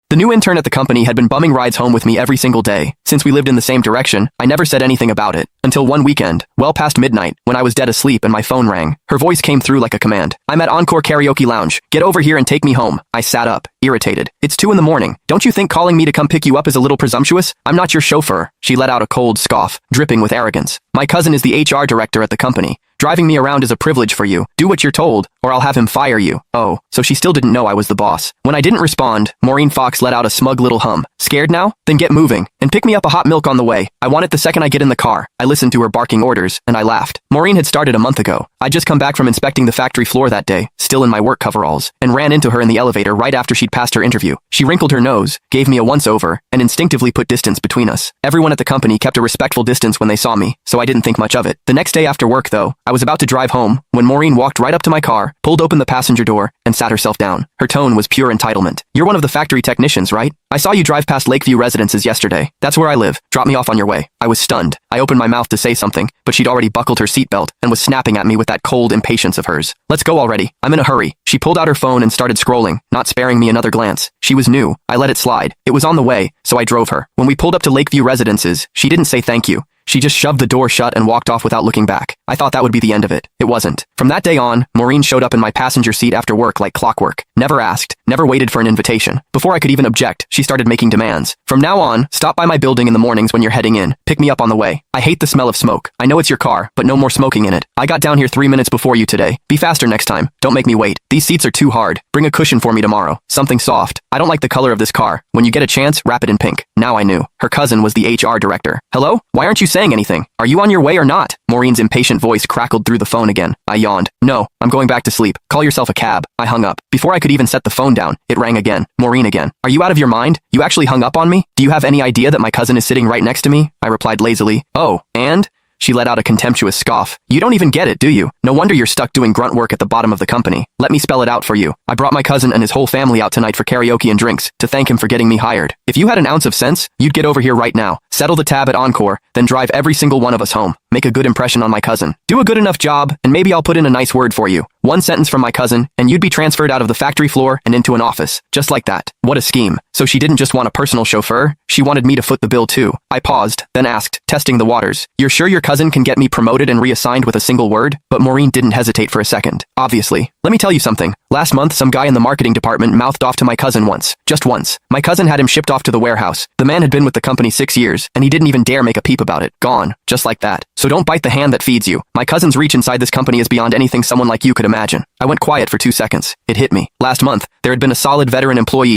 The new intern at the company had been bumming rides home with me every single day. Since we lived in the same direction, I never said anything about it. Until one weekend, well past midnight, when I was dead asleep and my phone rang. Her voice came through like a command. "I'm at Encore Karaoke Lounge. Get over here and take me home." I sat up, irritated. "It's 2 in the morning. Don't you think calling me to come pick you up is a little presumptuous? I'm not your chauffeur." She let out a cold scoff, dripping with arrogance. "My cousin is the HR director at the company. Driving me around is a privilege for you. Do what you're told, or I'll have him fire you." Oh, so she still didn't know I was the boss. When I didn't respond, Maureen Fox let out a smug little hum. "Scared now? Then get moving, and pick me up a hot milk on the way. I want it the second I get in the car." I listened to her barking orders, and I laughed. Maureen had started a month ago. I'd just come back from inspecting the factory floor that day, still in my work coveralls, and ran into her in the elevator right after she'd passed her interview. She wrinkled her nose, gave me a once-over, and instinctively put distance between us. Everyone at the company kept a respectful distance when they saw me, so I didn't think much of it. The next day after work, though, I was about to drive home when Maureen walked right up to my car, pulled open the passenger door, and sat herself down. Her tone was pure entitlement. "You're one of the factory technicians, right? I saw you drive past Lakeview Residences yesterday. That's where I live. Drop me off on your way." I was stunned. I opened my mouth to say something, but she'd already buckled her seatbelt and was snapping at me with that cold impatience of hers. "Let's go already. I'm in a hurry." She pulled out her phone and started scrolling, not sparing me another glance. She was new. I let it slide. It was on the way, so I drove her. When we pulled up to Lakeview Residences, she didn't say thank you. She just shoved the door shut and walked off without looking back. I thought that would be the end of it. It wasn't. From that day on, Maureen showed up in my passenger seat after work like clockwork. Never asked, never waited for an invitation. Before I could even object, she started making demands. "From now on, stop by my building in the mornings when you're heading in. Pick me up on the way. I hate the smell of smoke. I know it's your car, but no more smoking in it. I got down here 3 minutes before you today. Be faster next time. Don't make me wait. These seats are too hard. Bring a cushion for me tomorrow. Something soft. I don't like the color of this car. When you get a chance, wrap it in pink." Now I knew. Her cousin was the HR director. "Hello? Why aren't you saying anything? Are you on your way or not?" Maureen's impatient voice crackled through the phone again. I yawned. "No, I'm going back to sleep. Call yourself a cab." I hung up. Before I could even set the phone down, it rang again. Maureen again. "Are you out of your mind? You actually hung up on me? Do you have any idea that my cousin is sitting right next to me?" I replied lazily. "Oh, and?" She let out a contemptuous scoff. "You don't even get it, do you? No wonder you're stuck doing grunt work at the bottom of the company. Let me spell it out for you. I brought my cousin and his whole family out tonight for karaoke and drinks, to thank him for getting me hired. If you had an ounce of sense, you'd get over here right now, settle the tab at Encore, then drive every single one of us home. Make a good impression on my cousin. Do a good enough job, and maybe I'll put in a nice word for you. One sentence from my cousin, and you'd be transferred out of the factory floor and into an office. Just like that. What a scheme. So she didn't just want a personal chauffeur, she wanted me to foot the bill too." I paused, then asked, testing the waters, "You're sure your cousin can get me promoted and reassigned with a single word?" But Maureen didn't hesitate for a second. "Obviously. Let me tell you something. Last month, some guy in the marketing department mouthed off to my cousin once. Just once. My cousin had him shipped off to the warehouse. The man had been with the company 6 years, and he didn't even dare make a peep about it. Gone. Just like that. So don't bite the hand that feeds you. My cousin's reach inside this company is beyond anything someone like you could imagine." I went quiet for 2 seconds. It hit me. Last month, there had been a solid veteran employee